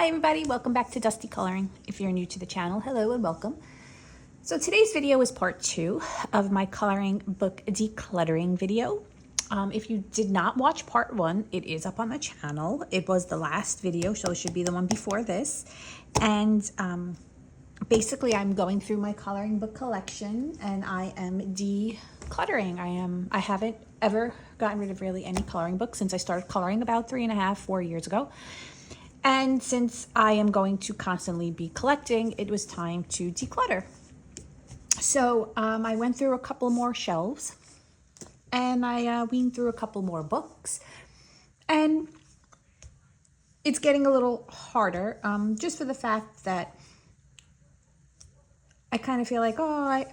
Hi everybody, welcome back to Dusty Coloring. If you're new to the channel, hello and welcome. So today's video is part 2 of my coloring book decluttering video. If you did not watch part 1, it is up on the channel. It was the last video, so it should be the one before this. And basically I'm going through my coloring book collection and I am decluttering. I haven't ever gotten rid of really any coloring books since I started coloring about 3.5-4 years ago. And since I am going to constantly be collecting, it was time to declutter. So I went through a couple more shelves and I weaned through a couple more books. And it's getting a little harder just for the fact that I kind of feel like, oh,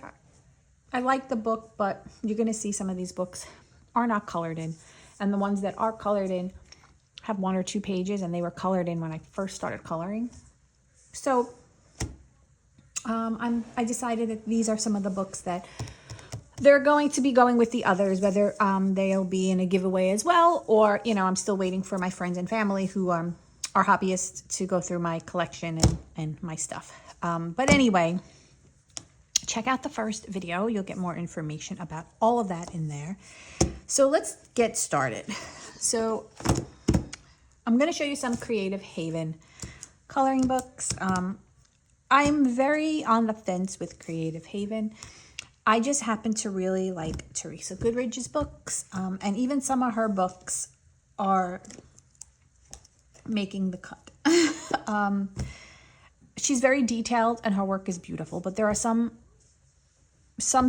I like the book, but you're going to see some of these books are not colored in. And the ones that are colored in have 1 or 2 pages, and they were colored in when I first started coloring. So I decided that these are some of the books that they're going to be going with the others, whether they'll be in a giveaway as well, or, you know, I'm still waiting for my friends and family who are hobbyists to go through my collection and my stuff. But anyway, check out the first video. You'll get more information about all of that in there. So let's get started. So I'm going to show you some Creative Haven coloring books. I'm very on the fence with Creative Haven. I just happen to really like Teresa Goodridge's books, and even some of her books are making the cut. She's very detailed and her work is beautiful, but there are some of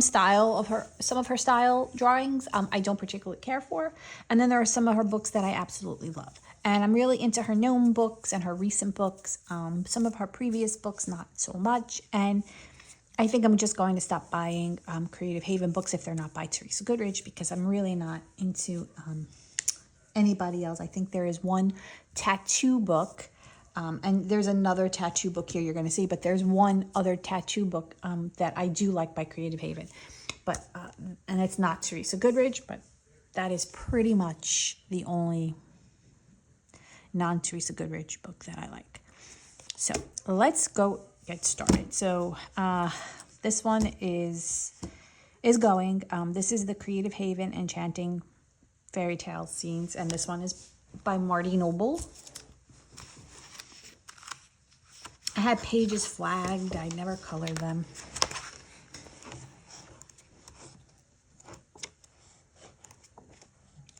her style drawings I don't particularly care for, and then there are some of her books that I absolutely love. And I'm really into her gnome books and her recent books. Some of her previous books, not so much. And I think I'm just going to stop buying Creative Haven books if they're not by Teresa Goodridge, because I'm really not into anybody else. I think there is one tattoo book, and there's another tattoo book here you're going to see, but there's one other tattoo book that I do like by Creative Haven. But and it's not Teresa Goodridge, but that is pretty much the only non-Teresa Goodridge book that I like. So let's go get started. So this one is going. This is the Creative Haven Enchanting Fairy Tale Scenes, and this one is by Marty Noble. I had pages flagged. I never colored them.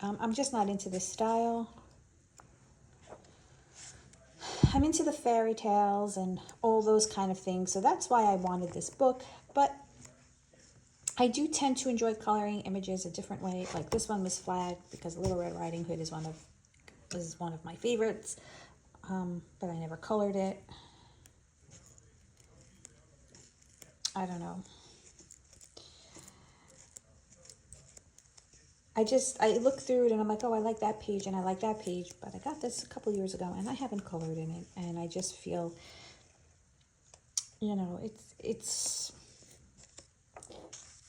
I'm just not into this style. I'm into the fairy tales and all those kind of things, so that's why I wanted this book. But I do tend to enjoy coloring images a different way. Like this one was flagged because Little Red Riding Hood is one of my favorites, but I never colored it. I don't know. I look through it and I'm like, oh, I like that page and I like that page, but I got this a couple years ago and I haven't colored in it, and I just feel, you know, it's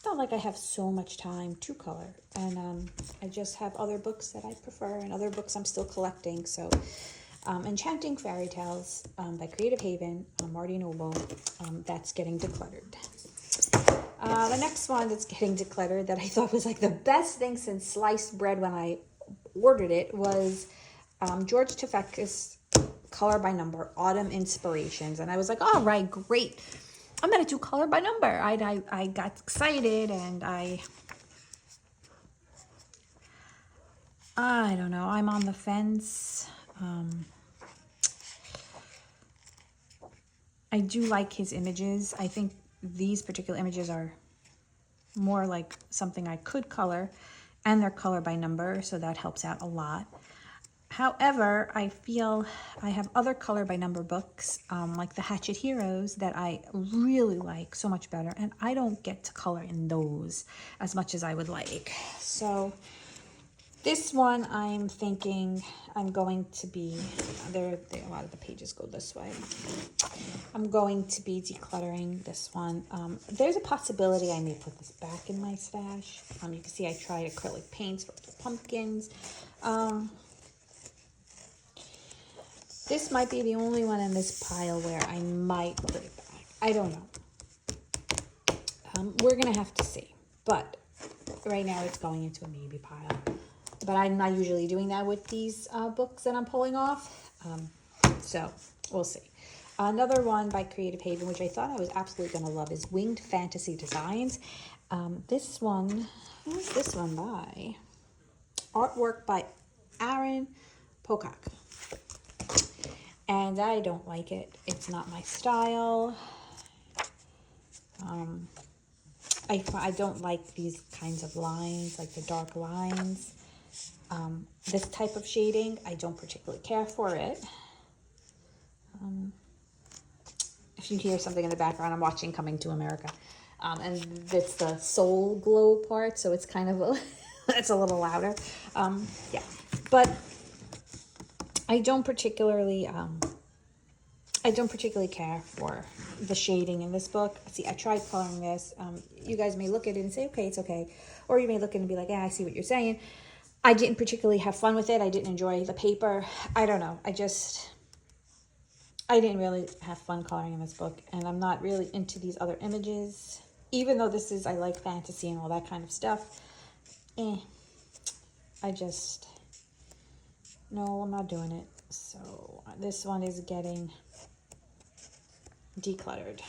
not like I have so much time to color, and I just have other books that I prefer and other books I'm still collecting. So Enchanting Fairy Tales by Creative Haven, Marty Noble, that's getting decluttered. The next one that's getting decluttered that I thought was like the best thing since sliced bread when I ordered it was George Tufekis' Color by Number Autumn Inspirations. And I was like, all right, great. I'm going to do color by number. I got excited, and I don't know. I'm on the fence. I do like his images. I think these particular images are more like something I could color, and they're color by number, so that helps out a lot. However, I feel I have other color by number books, like the Hatchet Heroes, that I really like so much better, and I don't get to color in those as much as I would like. So this one, I'm thinking I'm going to be, a lot of the pages go this way. I'm going to be decluttering this one. There's a possibility I may put this back in my stash. You can see I tried acrylic paints for pumpkins. This might be the only one in this pile where I might put it back. I don't know. We're going to have to see. But right now it's going into a maybe pile. But I'm not usually doing that with these books that I'm pulling off. So we'll see. Another one by Creative Haven, which I thought I was absolutely going to love, is Winged Fantasy Designs. This one, who's this one by? Artwork by Aaron Pocock. And I don't like it. It's not my style. I don't like these kinds of lines, like the dark lines. This type of shading, I don't particularly care for it. If you hear something in the background, I'm watching Coming to America. And it's the soul glow part, so it's kind of it's a little louder. Yeah, but I don't particularly care for the shading in this book. See, I tried coloring this. You guys may look at it and say, okay, it's okay. Or you may look at it and be like, yeah, I see what you're saying. I didn't particularly have fun with it. I didn't enjoy the paper. I don't know. I didn't really have fun coloring in this book. And I'm not really into these other images. Even though I like fantasy and all that kind of stuff. No, I'm not doing it. So this one is getting decluttered.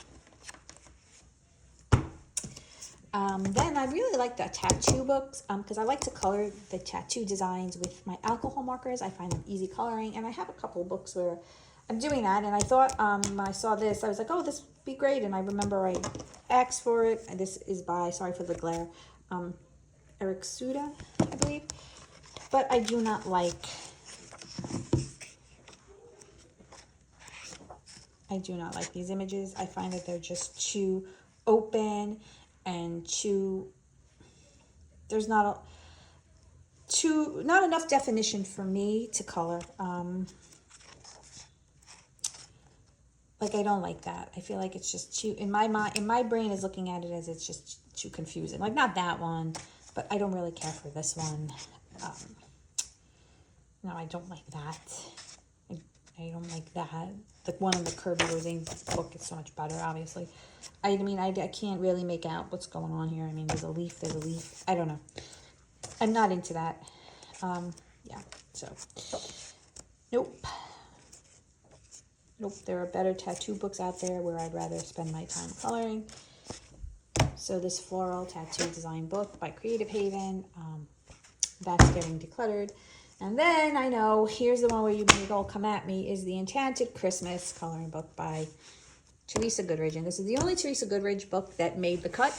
Then I really like the tattoo books because I like to color the tattoo designs with my alcohol markers. I find them easy coloring, and I have a couple of books where I'm doing that. And I thought when I saw this, I was like, oh, this would be great. And I remember I asked for it. And this is by, sorry for the glare, Eric Suda, I believe. But I do not like these images. I find that they're just too open and there's not enough definition for me to color. Like, I don't like that. I feel like it's just too, in my mind, in my brain is looking at it as it's just too confusing. Like, not that one, but I don't really care for this one. No, I don't like that. I don't like that. The one in the Kirby Rosines book is so much better, obviously. I mean, I can't really make out what's going on here. I mean, there's a leaf. I don't know. I'm not into that. Yeah, so. Nope. There are better tattoo books out there where I'd rather spend my time coloring. So this floral tattoo design book by Creative Haven, that's getting decluttered. And then I know, here's the one where you may all come at me, is the Enchanted Christmas coloring book by Teresa Goodridge. And this is the only Teresa Goodridge book that made the cut.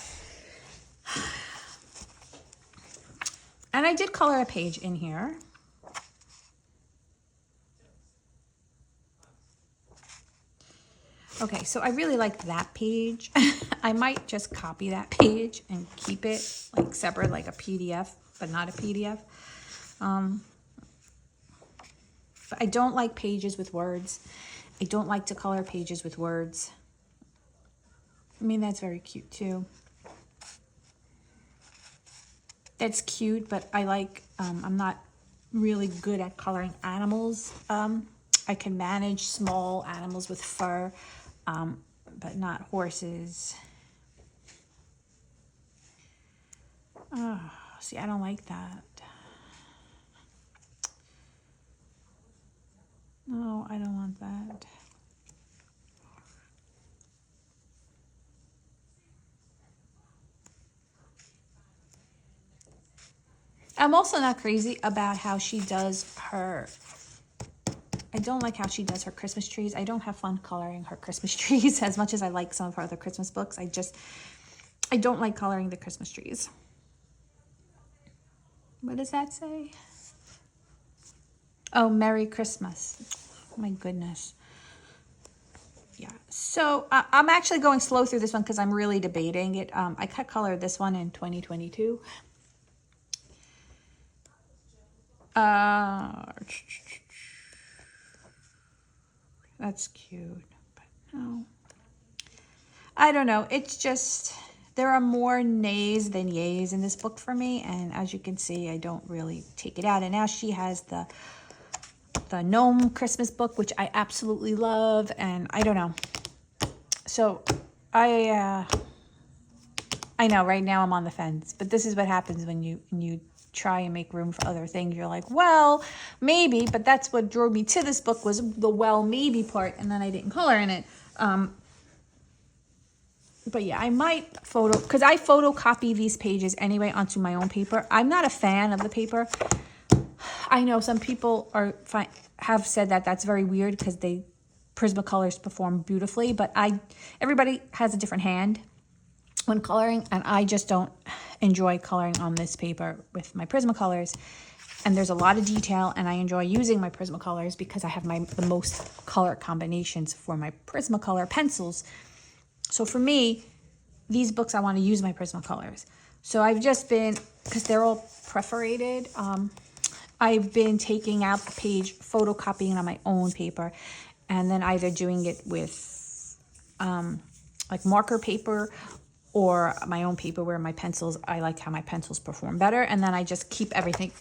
And I did color a page in here. Okay, so I really like that page. I might just copy that page and keep it like separate, like a PDF, but not a PDF. But I don't like pages with words. I don't like to color pages with words. I mean, that's very cute too. That's cute, but I like, I'm not really good at coloring animals. I can manage small animals with fur, but not horses. Oh, see, I don't like that. No, I don't want that. I'm also not crazy about how she does her, I don't like how she does her Christmas trees. I don't have fun coloring her Christmas trees as much as I like some of her other Christmas books. I don't like coloring the Christmas trees. What does that say? Oh, Merry Christmas. My goodness. Yeah, so I'm actually going slow through this one because I'm really debating it. I cut colored this one in 2022. That's cute, but no. I don't know. It's just, there are more nays than yays in this book for me. And as you can see, I don't really take it out. And now she has the the gnome Christmas book, which I absolutely love, and I don't know. So I know right now I'm on the fence, but this is what happens when you try and make room for other things. You're like, well, maybe, but that's what drove me to this book, was the well maybe part, and then I didn't color in it. But yeah, I might because I photocopy these pages anyway onto my own paper. I'm not a fan of the paper. I know some people have said that that's very weird because Prismacolors perform beautifully, but everybody has a different hand when coloring, and I just don't enjoy coloring on this paper with my Prismacolors. And there's a lot of detail, and I enjoy using my Prismacolors because I have the most color combinations for my Prismacolor pencils. So for me, these books, I want to use my Prismacolors. So I've just been, because they're all perforated, I've been taking out the page, photocopying on my own paper, and then either doing it with like marker paper or my own paper where my pencils, I like how my pencils perform better. And then I just keep everything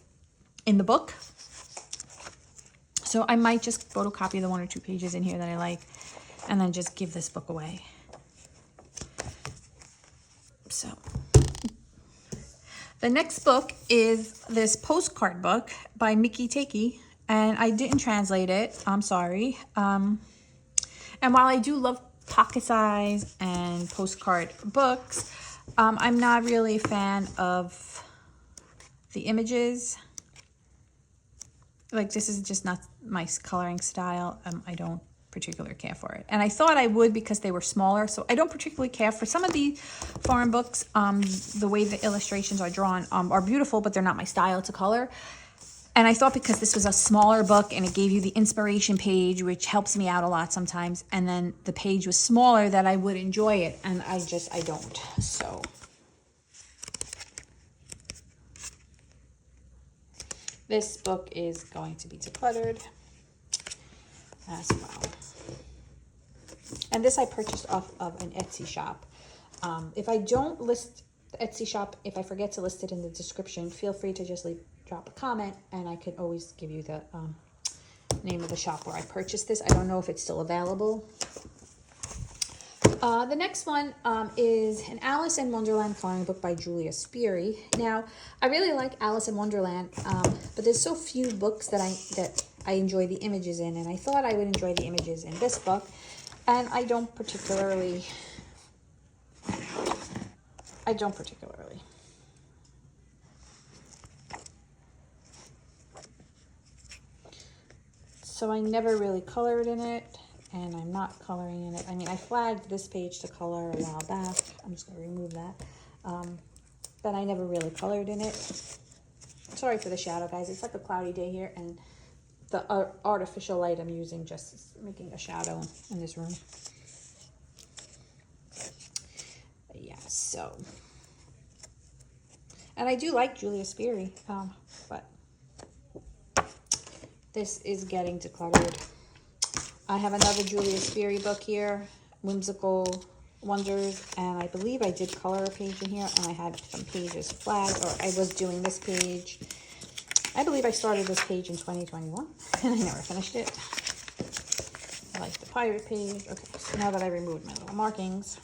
in the book. So I might just photocopy the 1 or 2 pages in here that I like, and then just give this book away. So the next book is this Postcard Book by Mickey Takey, and I didn't translate it. I'm sorry. And while I do love pocket size and postcard books, I'm not really a fan of the images. Like, this is just not my coloring style. I don't particularly care for it, and I thought I would because they were smaller. So I don't particularly care for some of the foreign books. The way the illustrations are drawn are beautiful, but they're not my style to color. And I thought because this was a smaller book and it gave you the inspiration page, which helps me out a lot sometimes, and then the page was smaller, that I would enjoy it, and I don't. So this book is going to be decluttered as well. And this I purchased off of an Etsy shop. If I don't list the Etsy shop, if I forget to list it in the description, feel free to just drop a comment, and I could always give you the name of the shop where I purchased this. I don't know if it's still available. The next one is an Alice in Wonderland coloring book by Julia Sperry. Now, I really like Alice in Wonderland, but there's so few books that I enjoy the images in, and I thought I would enjoy the images in this book, and I don't particularly. So I never really colored in it, and I'm not coloring in it. I mean, I flagged this page to color a while back. I'm just going to remove that. But I never really colored in it. Sorry for the shadow, guys. It's like a cloudy day here, and the artificial light I'm using just is making a shadow in this room. But yeah, so. And I do like Julia Sperry, but this is getting decluttered. I have another Julia Sperry book here, Whimsical Wonders, and I believe I did color a page in here, and I had some pages flagged, or I was doing this page. I believe I started this page in 2021, and I never finished it. I like the pirate page. Okay, so now that I removed my little markings.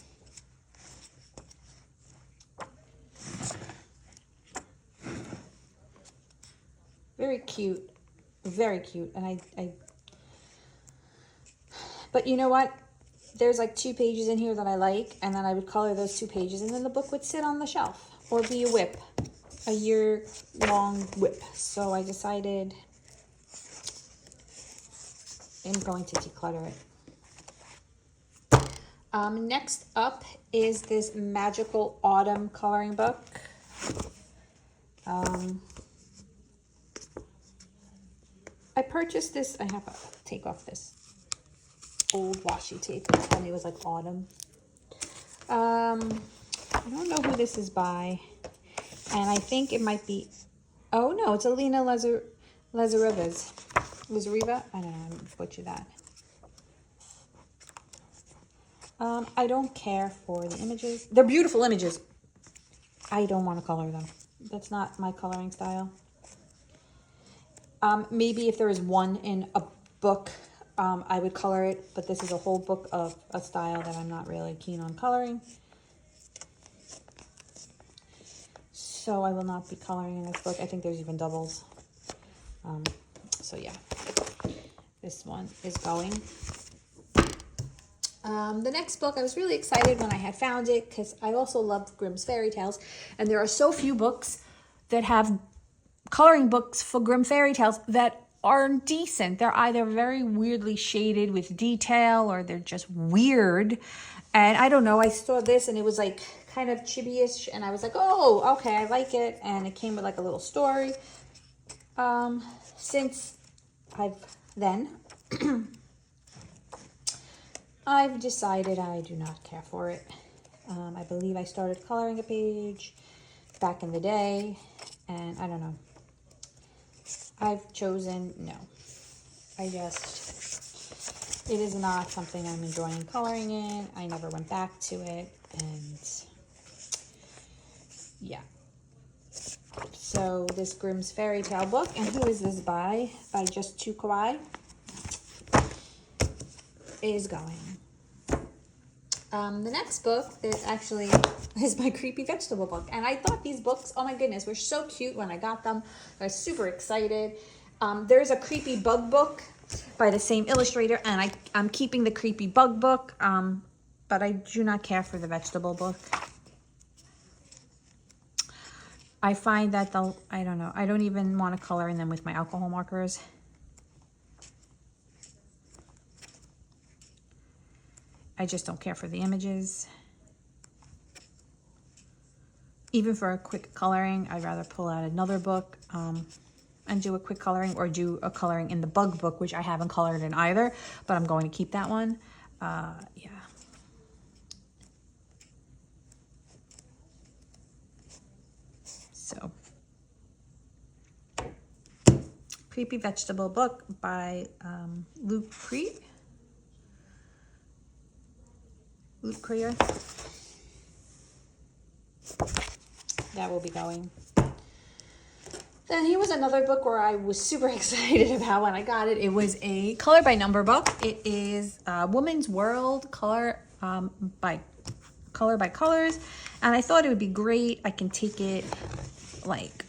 Very cute, and but you know what? There's like 2 pages in here that I like, and then I would color those 2 pages, and then the book would sit on the shelf or be a whip, a year-long whip. So I decided I'm going to declutter it. Next up is this Magical Autumn coloring book. I purchased this. I have to take off this old washi tape. It told me it was like autumn. I don't know who this is by, and I think it might be. Oh no, it's Alina Lazareva's. Lazareva? I don't know. I'm gonna butcher that. I don't care for the images. They're beautiful images. I don't want to color them. That's not my coloring style. Maybe if there was one in a book, I would color it, but this is a whole book of a style that I'm not really keen on coloring. So I will not be coloring in this book. I think there's even doubles. So yeah, this one is going. The next book, I was really excited when I had found it because I also love Grimm's fairy tales. And there are so few books that have coloring books for Grimm fairy tales that are decent. They're either very weirdly shaded with detail or they're just weird. And I don't know, I saw this and it was like kind of chibi-ish and I was like, oh, okay, I like it. And it came with like a little story. Since I've decided I do not care for it. I believe I started coloring a page back in the day, and I don't know. I've chosen no. It is not something I'm enjoying coloring in. I never went back to it, and yeah. So this Grimm's fairy tale book, and who is this by? By Just Too Kawaii, is going. The next book is actually my creepy vegetable book. And I thought these books, oh my goodness, were so cute when I got them. I was super excited. There's a creepy bug book by the same illustrator, and I'm keeping the creepy bug book, but I do not care for the vegetable book. I find that I don't know, I don't even want to color in them with my alcohol markers. I just don't care for the images. Even for a quick coloring, I'd rather pull out another book and do a quick coloring, or do a coloring in the bug book, which I haven't colored in either, but I'm going to keep that one. Yeah. So, Creepy Vegetable Book by Luke Creer. That will be going. Then here was another book where I was super excited about when I got it. It was a color by number book. It is Woman's World, color by colors. And I thought it would be great. I can take it like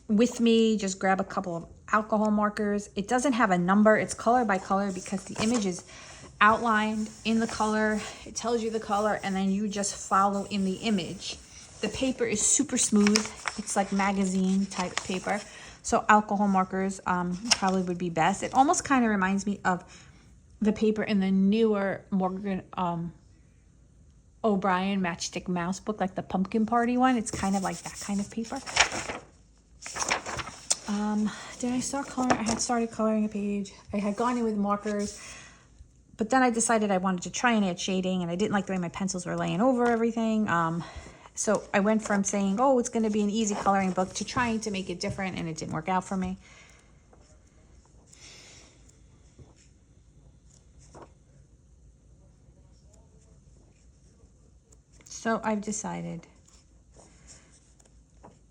with me, just grab a couple of alcohol markers. It doesn't have a number. It's color by color because the image is outlined in the color. It tells you the color and then you just follow in the image. The paper is super smooth. It's like magazine type paper. So alcohol markers probably would be best. It almost kind of reminds me of the paper in the newer Morgan O'Brien Matchstick Mouse book, like the Pumpkin Party one. It's kind of like that kind of paper. Did I start coloring? I had started coloring a page. I had gone in with markers, but then I decided I wanted to try and add shading, and I didn't like the way my pencils were laying over everything. So I went from saying, oh, it's going to be an easy coloring book, to trying to make it different, and it didn't work out for me. So I've decided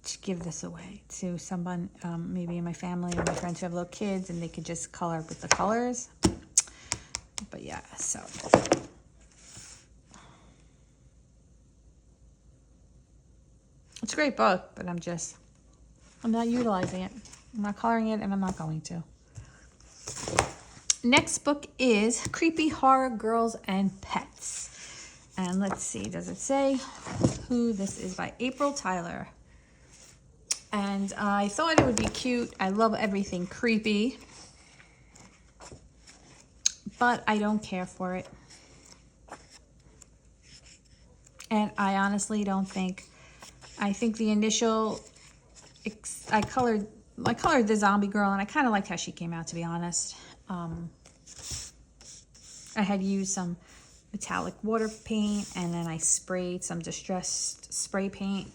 to give this away to someone, maybe in my family or my friends who have little kids, and they could just color with the colors. But yeah, so it's a great book, but I'm not utilizing it. I'm not coloring it, and I'm not going to. Next book is Creepy Horror Girls and Pets. And let's see, does it say who this is? By April Tyler. And I thought it would be cute. I love everything creepy, but I don't care for it. And I honestly don't think, I think the initial, I colored the zombie girl, and I kind of liked how she came out, to be honest. I had used some metallic water paint, and then I sprayed some distressed spray paint.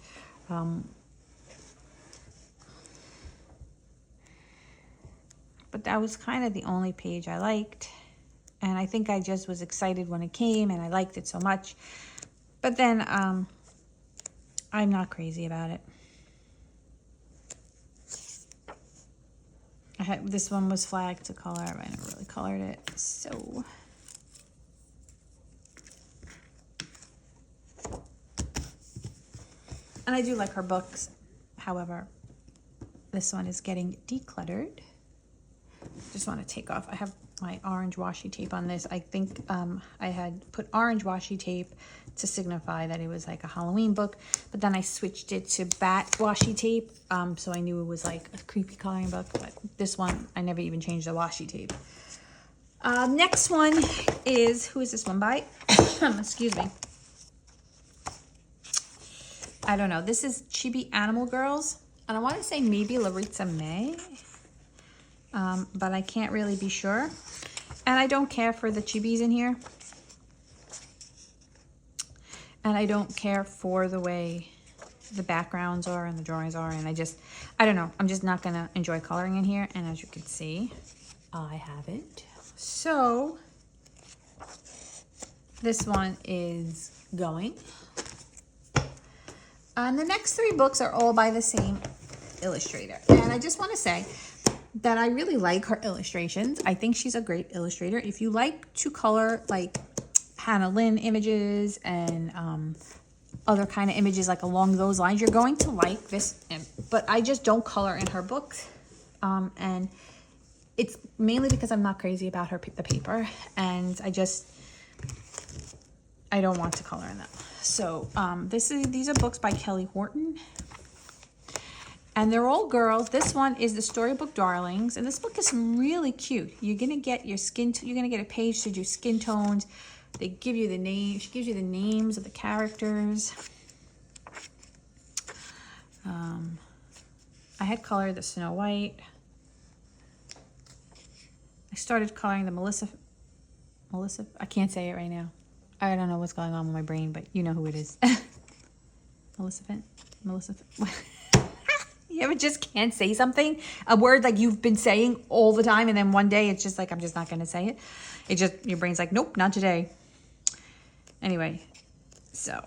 But that was kind of the only page I liked. And I think I just was excited when it came, and I liked it so much. But then I'm not crazy about it. This one was flagged to color, but I never really colored it. So and I do like her books. However, this one is getting decluttered. Just want to take off. I have my orange washi tape on this. I think I had put orange washi tape to signify that it was like a Halloween book, but then I switched it to bat washi tape, so I knew it was like a creepy coloring book. But this one, I never even changed the washi tape. Next one is, who is this one by? Excuse me. I don't know. This is Chibi Animal Girls, and I want to say maybe Laritza May, but I can't really be sure. And I don't care for the chibis in here. And I don't care for the way the backgrounds are and the drawings are. And I don't know. I'm just not going to enjoy coloring in here. And as you can see, I have it. So this one is going. And the next three books are all by the same illustrator. And I just want to say that I really like her illustrations. I think she's a great illustrator. If you like to color like Hannah Lynn images and other kind of images like along those lines, you're going to like this. But I just don't color in her books. And it's mainly because I'm not crazy about the paper. And I don't want to color in them. So these are books by Kelly Horton. And they're all girls. This one is the Storybook Darlings, and this book is really cute. You're gonna get your you're gonna get a page to do skin tones. They give you the name. She gives you the names of the characters. I had colored the Snow White. I started coloring the Melissa. I can't say it right now. I don't know what's going on with my brain, but you know who it is. Melissa. You ever just can't say something? A word like you've been saying all the time, and then one day it's just like, I'm just not going to say it. Your brain's like, nope, not today. Anyway, so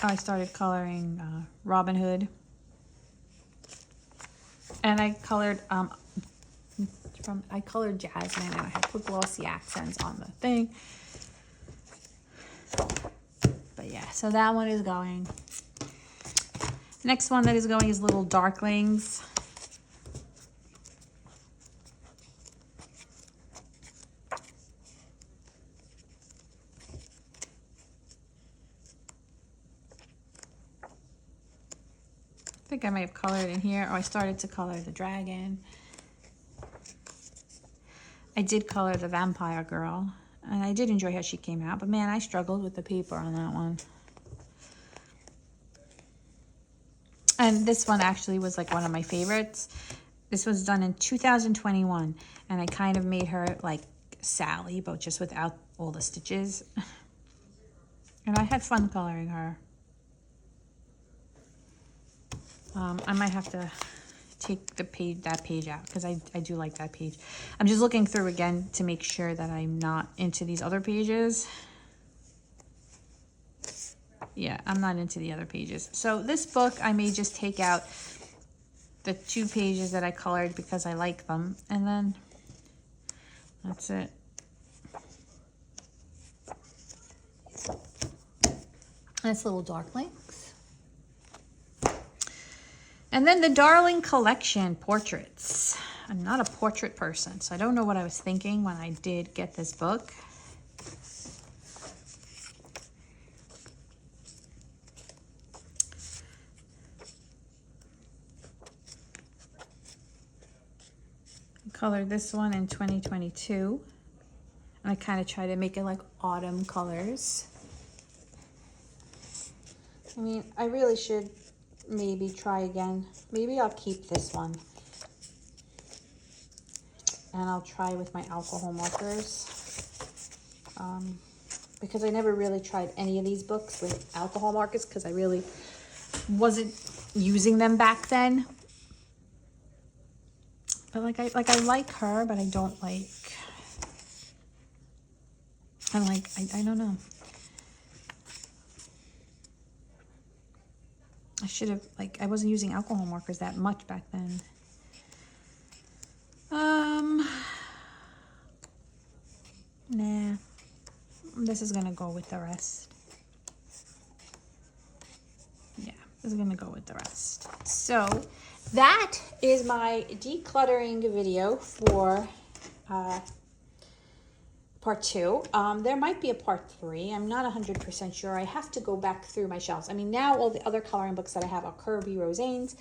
I started coloring Robin Hood. And I colored Jasmine, and I had put glossy accents on the thing. But yeah, so that one is going. Next one that is going is Little Darklings. I think I might have colored in here, or I started to color the dragon. I did color the vampire girl, and I did enjoy how she came out, but man, I struggled with the paper on that one. And this one actually was like one of my favorites. This was done in 2021, and I kind of made her like Sally, but just without all the stitches. And I had fun coloring her. I might have to take that page out, because I do like that page. I'm just looking through again to make sure that I'm not into these other pages. Yeah, I'm not into the other pages. So this book, I may just take out the 2 pages that I colored because I like them. And then that's it. That's Little Darklings. And then the Darling Collection Portraits. I'm not a portrait person, so I don't know what I was thinking when I did get this book. Colored this one in 2022, and I kind of try to make it like autumn colors. I mean, I really should maybe try again. Maybe I'll keep this one, and I'll try with my alcohol markers, because I never really tried any of these books with alcohol markers because I really wasn't using them back then. But I like her, but I don't like. I don't know. I should have I wasn't using alcohol markers that much back then. this is going to go with the rest. Yeah, this is going to go with the rest. So that is my decluttering video for part 2. There might be a part 3. I'm not 100% sure. I have to go back through my shelves. I mean, now all the other coloring books that I have are Kirby Rosane's.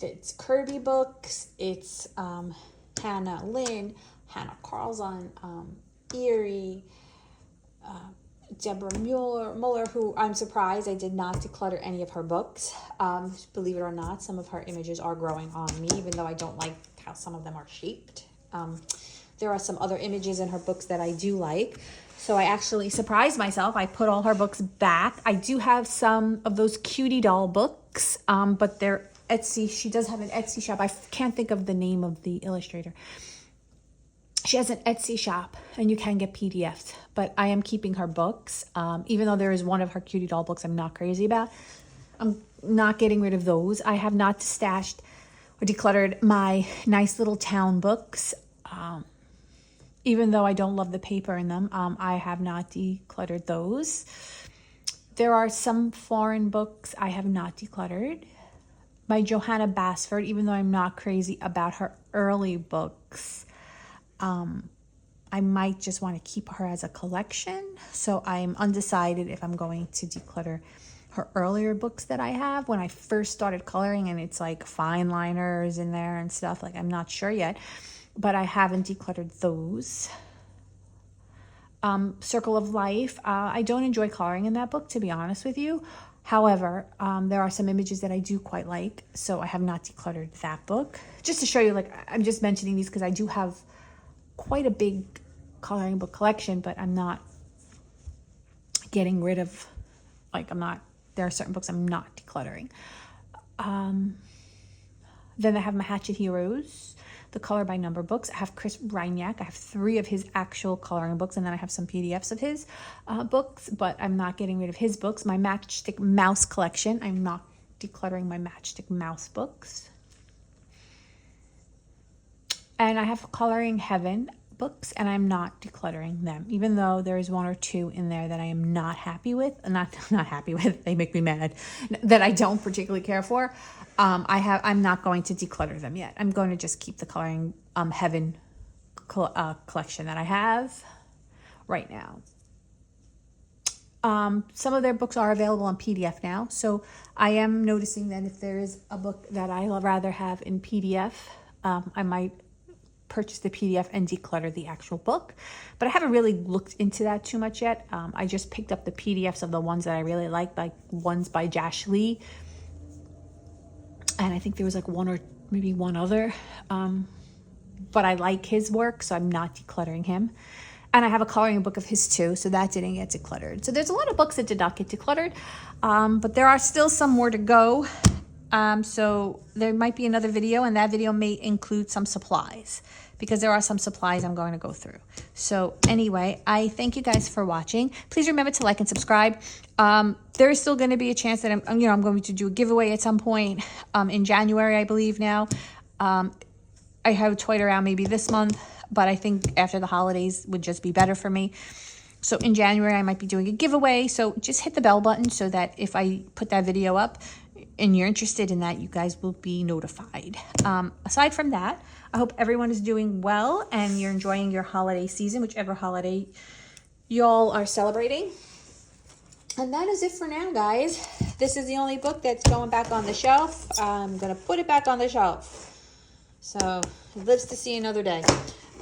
It's Kirby books. It's Hannah Lynn, Hannah Carlson, Erie, Deborah Muller, who I'm surprised I did not declutter any of her books. Believe it or not, some of her images are growing on me, even though I don't like how some of them are shaped. There are some other images in her books that I do like. So I actually surprised myself. I put all her books back. I do have some of those cutie doll books, but they're Etsy. She does have an Etsy shop. I can't think of the name of the illustrator. She has an Etsy shop and you can get PDFs, but I am keeping her books. Even though there is one of her cutie doll books I'm not crazy about, I'm not getting rid of those. I have not stashed or decluttered my nice little town books. Even though I don't love the paper in them, I have not decluttered those. There are some foreign books I have not decluttered. My Johanna Basford, even though I'm not crazy about her early books, I might just want to keep her as a collection. So I'm undecided if I'm going to declutter her earlier books that I have when I first started coloring, and it's like fine liners in there and stuff. Like, I'm not sure yet. But I haven't decluttered those. Circle of Life. I don't enjoy coloring in that book, to be honest with you. However, there are some images that I do quite like, so I have not decluttered that book. Just to show you, like, I'm just mentioning these because I do have quite a big coloring book collection, but I'm not getting rid of, like, there are certain books I'm not decluttering. Then I have my Hatchet Heroes, the Color by Number books. I have Chris Reinyak. I have 3 of his actual coloring books, and then I have some PDFs of his books, but I'm not getting rid of his books. My Matchstick Mouse collection. I'm not decluttering my Matchstick Mouse books. And I have Coloring Heaven books, and I'm not decluttering them, even though there is 1 or 2 in there that I am not happy with. Not happy with. They make me mad. That I don't particularly care for. I'm not going to declutter them yet. I'm going to just keep the Coloring Heaven collection that I have right now. Some of their books are available on PDF now, so I am noticing that if there is a book that I'd rather have in PDF, I might purchase the PDF and declutter the actual book. But I haven't really looked into that too much yet. I just picked up the PDFs of the ones that I really like ones by Josh Lee. And I think there was like 1 or maybe 1 other. But I like his work, so I'm not decluttering him. And I have a coloring book of his too, so that didn't get decluttered. So there's a lot of books that did not get decluttered, but there are still some more to go. So there might be another video, and that video may include some supplies, because there are some supplies I'm going to go through. So anyway, I thank you guys for watching. Please remember to like and subscribe. There is still going to be a chance that I'm going to do a giveaway at some point in January, I believe now. I have toyed around maybe this month, but I think after the holidays would just be better for me. So in January, I might be doing a giveaway. So just hit the bell button so that if I put that video up and you're interested in that, you guys will be notified. Aside from that, I hope everyone is doing well and you're enjoying your holiday season, whichever holiday y'all are celebrating. And that is it for now, guys. This is the only book that's going back on the shelf. I'm going to put it back on the shelf. So it lives to see another day.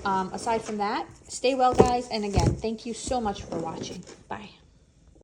Aside from that, stay well, guys. And again, thank you so much for watching. Bye.